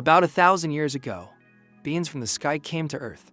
About 1,000 years ago, beings from the sky came to Earth.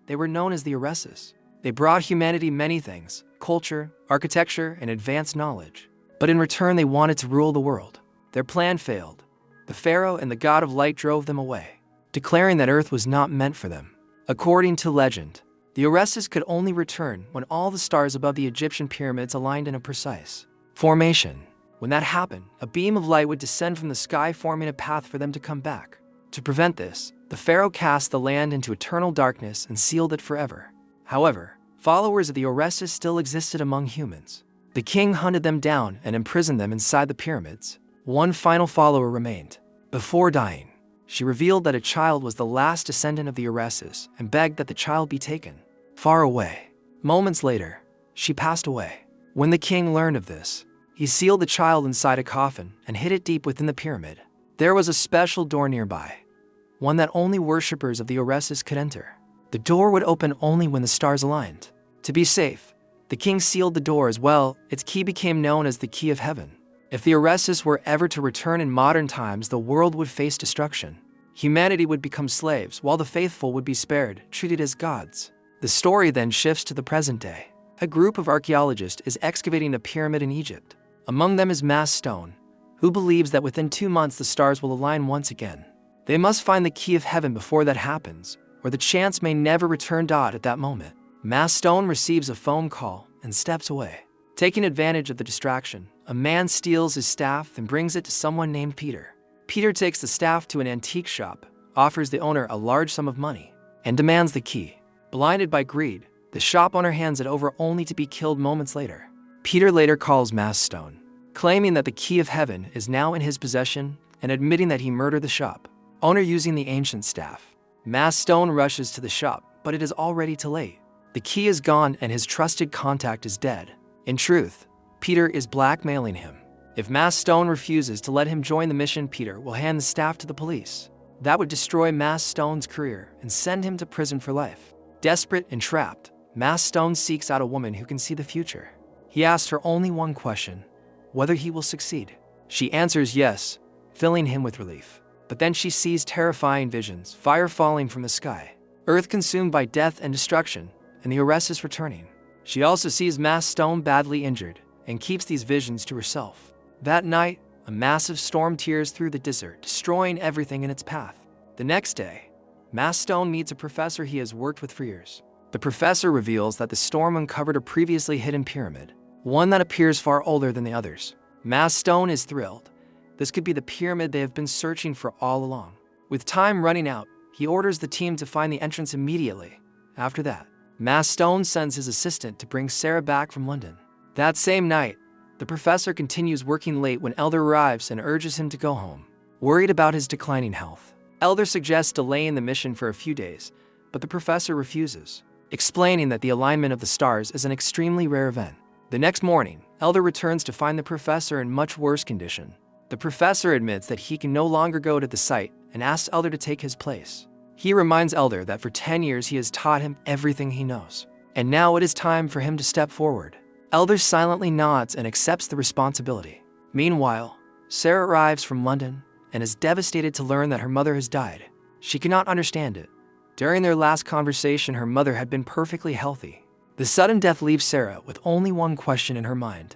They were known as the Orestes. They brought humanity many things: culture, architecture, and advanced knowledge. But in return, they wanted to rule the world. Their plan failed. The Pharaoh and the god of light drove them away, declaring that Earth was not meant for them. According to legend, the Orestes could only return when all the stars above the Egyptian pyramids aligned in a precise formation. When that happened, a beam of light would descend from the sky, forming a path for them to come back. To prevent this, the Pharaoh cast the land into eternal darkness and sealed it forever. However, followers of the Orestes still existed among humans. The king hunted them down and imprisoned them inside the pyramids. One final follower remained. Before dying, she revealed that a child was the last descendant of the Orestes and begged that the child be taken far away. Moments later, she passed away. When the king learned of this, he sealed the child inside a coffin and hid it deep within the pyramid. There was a special door nearby, one that only worshippers of the Orestes could enter. The door would open only when the stars aligned. To be safe, the king sealed the door as well. Its key became known as the Key of Heaven. If the Orestes were ever to return in modern times, the world would face destruction. Humanity would become slaves, while the faithful would be spared, treated as gods. The story then shifts to the present day. A group of archaeologists is excavating a pyramid in Egypt. Among them is Mass Stone, who believes that within 2 months the stars will align once again. They must find the Key of Heaven before that happens, or the chance may never return. At that moment, Mass Stone receives a phone call and steps away. Taking advantage of the distraction, a man steals his staff and brings it to someone named Peter. Peter takes the staff to an antique shop, offers the owner a large sum of money, and demands the key. Blinded by greed, the shop owner hands it over only to be killed moments later. Peter later calls Mass Stone, claiming that the Key of Heaven is now in his possession and admitting that he murdered the shop owner using the ancient staff. Mass Stone rushes to the shop, but it is already too late. The key is gone and his trusted contact is dead. In truth, Peter is blackmailing him. If Mass Stone refuses to let him join the mission, Peter will hand the staff to the police. That would destroy Mass Stone's career and send him to prison for life. Desperate and trapped, Mass Stone seeks out a woman who can see the future. He asks her only one question: whether he will succeed. She answers yes, filling him with relief. But then she sees terrifying visions: fire falling from the sky, Earth consumed by death and destruction, and the Orestes returning. She also sees Mass Stone badly injured and keeps these visions to herself. That night, a massive storm tears through the desert, destroying everything in its path. The next day, Mass Stone meets a professor he has worked with for years. The professor reveals that the storm uncovered a previously hidden pyramid, one that appears far older than the others. Mass Stone is thrilled. This could be the pyramid they have been searching for all along. With time running out, he orders the team to find the entrance immediately. After that, Mass Stone sends his assistant to bring Sarah back from London. That same night, the professor continues working late when Elder arrives and urges him to go home. Worried about his declining health, Elder suggests delaying the mission for a few days, but the professor refuses, explaining that the alignment of the stars is an extremely rare event. The next morning, Elder returns to find the professor in much worse condition. The professor admits that he can no longer go to the site and asks Elder to take his place. He reminds Elder that for 10 years he has taught him everything he knows, and now it is time for him to step forward. Elder silently nods and accepts the responsibility. Meanwhile, Sarah arrives from London and is devastated to learn that her mother has died. She cannot understand it. During their last conversation, her mother had been perfectly healthy. The sudden death leaves Sarah with only one question in her mind: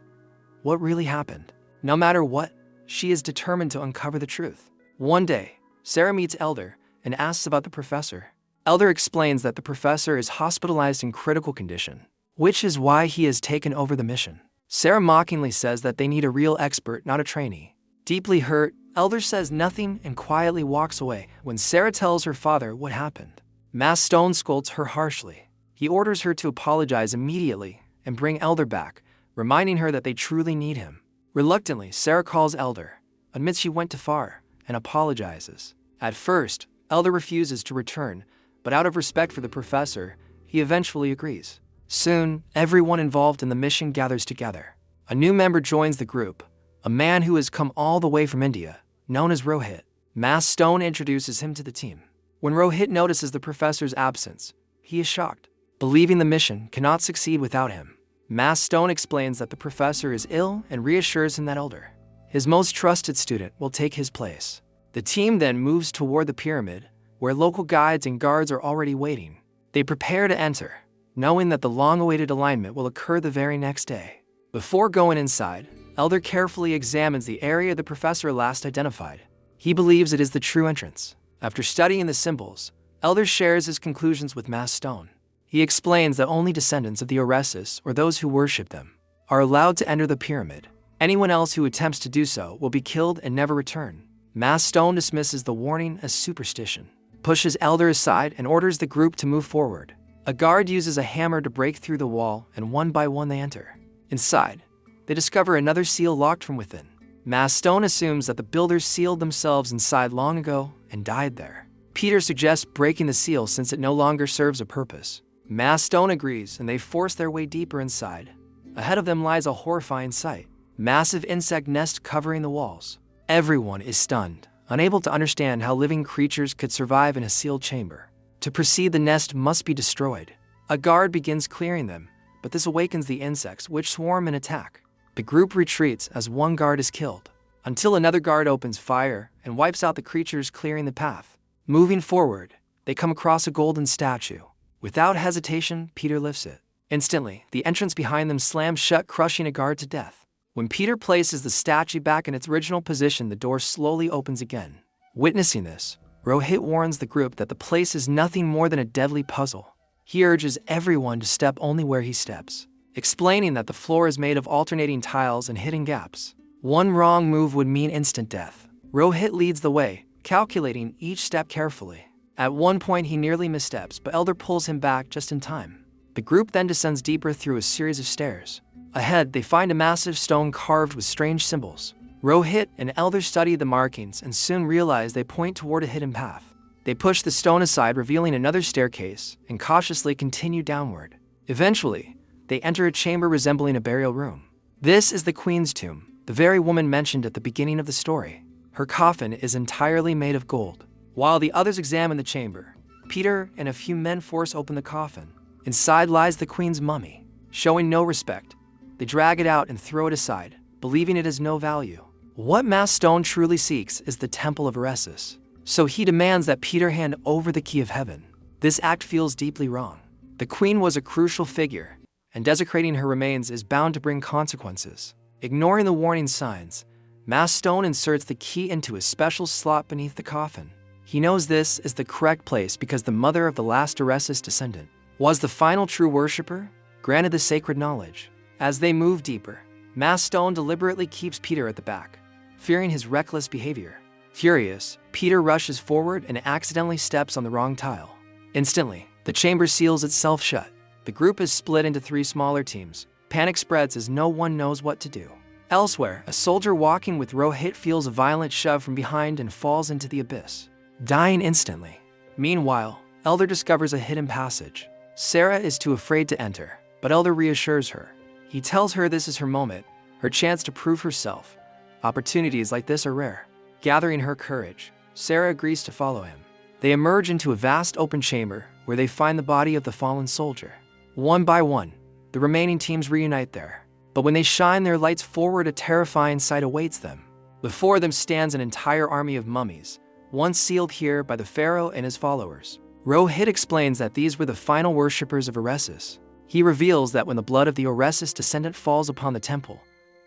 what really happened? No matter what, she is determined to uncover the truth. One day, Sarah meets Elder and asks about the professor. Elder explains that the professor is hospitalized in critical condition, which is why he has taken over the mission. Sarah mockingly says that they need a real expert, not a trainee. Deeply hurt, Elder says nothing and quietly walks away. When Sarah tells her father what happened, Mass Stone scolds her harshly. He orders her to apologize immediately and bring Elder back, reminding her that they truly need him. Reluctantly, Sarah calls Elder, admits she went too far, and apologizes. At first, Elder refuses to return, but out of respect for the professor, he eventually agrees. Soon, everyone involved in the mission gathers together. A new member joins the group, a man who has come all the way from India, known as Rohit. Mass Stone introduces him to the team. When Rohit notices the professor's absence, he is shocked, believing the mission cannot succeed without him. Mass Stone explains that the professor is ill and reassures him that Elder, his most trusted student, will take his place. The The team then moves toward the pyramid, where local guides and guards are already waiting. They prepare to enter, knowing that the long-awaited alignment will occur the very next day. Before going inside, Elder carefully examines the area the professor last identified. He believes it is the true entrance. After studying the symbols, Elder shares his conclusions with Mass Stone. He explains that only descendants of the Orestes, or those who worship them, are allowed to enter the pyramid. Anyone else who attempts to do so will be killed and never return. Mass Stone dismisses the warning as superstition, pushes Elder aside, and orders the group to move forward. A guard uses a hammer to break through the wall, and one by one they enter. Inside, they discover another seal locked from within. Mass Stone assumes that the builders sealed themselves inside long ago and died there. Peter suggests breaking the seal since it no longer serves a purpose. Mass Stone agrees, and they force their way deeper inside. Ahead of them lies a horrifying sight. Massive insect nests covering the walls. Everyone is stunned, unable to understand how living creatures could survive in a sealed chamber. To proceed, the nest must be destroyed. A guard begins clearing them, but this awakens the insects, which swarm and attack. The group retreats as one guard is killed, until another guard opens fire and wipes out the creatures clearing the path. Moving forward, they come across a golden statue. Without hesitation, Peter lifts it. Instantly, the entrance behind them slams shut, crushing a guard to death. When Peter places the statue back in its original position, the door slowly opens again. Witnessing this, Rohit warns the group that the place is nothing more than a deadly puzzle. He urges everyone to step only where he steps, explaining that the floor is made of alternating tiles and hidden gaps. One wrong move would mean instant death. Rohit leads the way, calculating each step carefully. At one point he nearly missteps, but Elder pulls him back just in time. The group then descends deeper through a series of stairs. Ahead, they find a massive stone carved with strange symbols. Rohit and Elder study the markings and soon realize they point toward a hidden path. They push the stone aside, revealing another staircase, and cautiously continue downward. Eventually, they enter a chamber resembling a burial room. This is the Queen's tomb, the very woman mentioned at the beginning of the story. Her coffin is entirely made of gold. While the others examine the chamber, Peter and a few men force open the coffin. Inside lies the Queen's mummy. Showing no respect, they drag it out and throw it aside, believing it has no value. What Mass Stone truly seeks is the Temple of Eresus, so he demands that Peter hand over the key of heaven. This act feels deeply wrong. The Queen was a crucial figure, and desecrating her remains is bound to bring consequences. Ignoring the warning signs, Mass Stone inserts the key into a special slot beneath the coffin. He knows this is the correct place because the mother of the last Eresus descendant was the final true worshipper, granted the sacred knowledge. As they move deeper, Mass Stone deliberately keeps Peter at the back, fearing his reckless behavior. Furious, Peter rushes forward and accidentally steps on the wrong tile. Instantly, the chamber seals itself shut. The group is split into 3 smaller teams. Panic spreads as no one knows what to do. Elsewhere, a soldier walking with Rohit feels a violent shove from behind and falls into the abyss, dying instantly. Meanwhile, Elder discovers a hidden passage. Sarah is too afraid to enter, but Elder reassures her. He tells her this is her moment, her chance to prove herself. Opportunities like this are rare. Gathering her courage, Sarah agrees to follow him. They emerge into a vast open chamber where they find the body of the fallen soldier. One by one, the remaining teams reunite there. But when they shine their lights forward, a terrifying sight awaits them. Before them stands an entire army of mummies, once sealed here by the pharaoh and his followers. Rohit explains that these were the final worshippers of Eresus. He reveals that when the blood of the Eresus descendant falls upon the temple,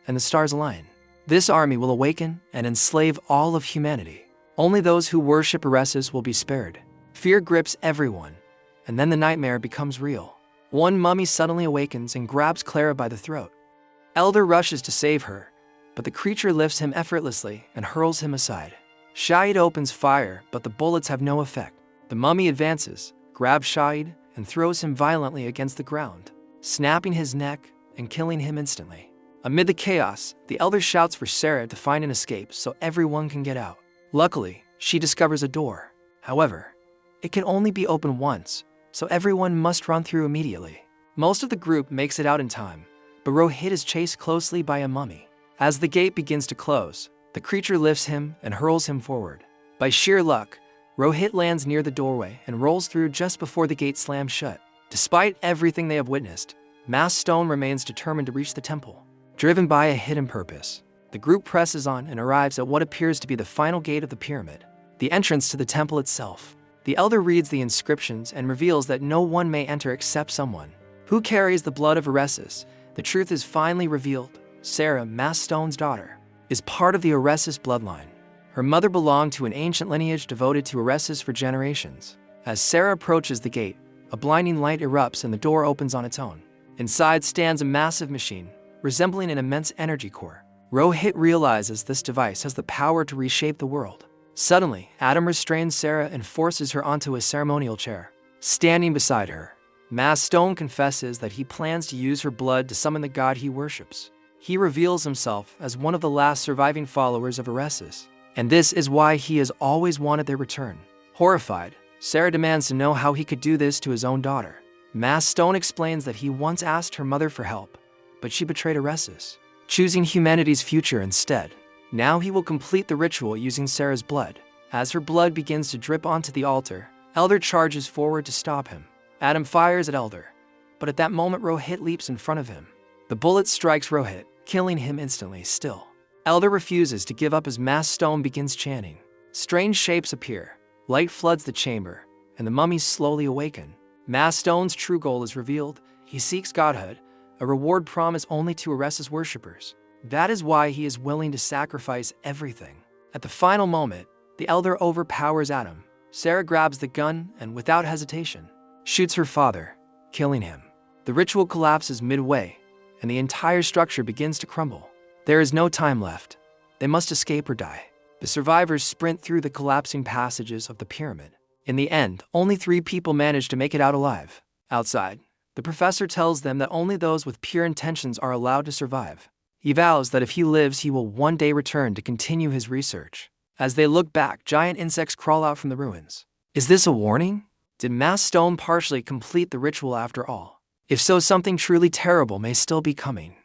and the stars align, this army will awaken and enslave all of humanity. Only those who worship Eresus will be spared. Fear grips everyone, and then the nightmare becomes real. One mummy suddenly awakens and grabs Clara by the throat. Elder rushes to save her, but the creature lifts him effortlessly and hurls him aside. Shahid opens fire, but the bullets have no effect. The mummy advances, grabs Shahid, and throws him violently against the ground, snapping his neck and killing him instantly. Amid the chaos, the Elder shouts for Sarah to find an escape so everyone can get out. Luckily, she discovers a door. However, it can only be opened once, so everyone must run through immediately. Most of the group makes it out in time, but Rohit is chased closely by a mummy. As the gate begins to close, the creature lifts him and hurls him forward. By sheer luck, Rohit lands near the doorway and rolls through just before the gate slams shut. Despite everything they have witnessed, Mass Stone remains determined to reach the temple. Driven by a hidden purpose, the group presses on and arrives at what appears to be the final gate of the pyramid. the entrance to the temple itself. The elder reads the inscriptions and reveals that no one may enter except someone who carries the blood of Eresus. The truth is finally revealed. Sarah, Maststone's daughter, is part of the Eresus bloodline. Her mother belonged to an ancient lineage devoted to Eresus for generations. As Sarah approaches the gate, a blinding light erupts and the door opens on its own. Inside stands a massive machine, resembling an immense energy core. Rohit realizes this device has the power to reshape the world. Suddenly, Adam restrains Sarah and forces her onto a ceremonial chair. Standing beside her, Maststone confesses that he plans to use her blood to summon the god he worships. He reveals himself as one of the last surviving followers of Eresus, and this is why he has always wanted their return. Horrified, Sarah demands to know how he could do this to his own daughter. Maststone explains that he once asked her mother for help, but she betrayed Eresus, choosing humanity's future instead. Now he will complete the ritual using Sarah's blood. As her blood begins to drip onto the altar, Elder charges forward to stop him. Adam fires at Elder, but at that moment Rohit leaps in front of him. The bullet strikes Rohit, killing him instantly. Still, Elder refuses to give up as Maststone begins chanting. Strange shapes appear, light floods the chamber, and the mummies slowly awaken. Maststone's true goal is revealed. He seeks godhood, a reward promised only to Eresus worshippers. That is why he is willing to sacrifice everything. At the final moment, the Elder overpowers Adam. Sarah grabs the gun and, without hesitation, shoots her father, killing him. The ritual collapses midway, and the entire structure begins to crumble. There is no time left. They must escape or die. The survivors sprint through the collapsing passages of the pyramid. In the end, only 3 people manage to make it out alive. Outside, the professor tells them that only those with pure intentions are allowed to survive. He vows that if he lives, he will one day return to continue his research. As they look back, giant insects crawl out from the ruins. Is this a warning? Did Maststone partially complete the ritual after all? If so, something truly terrible may still be coming.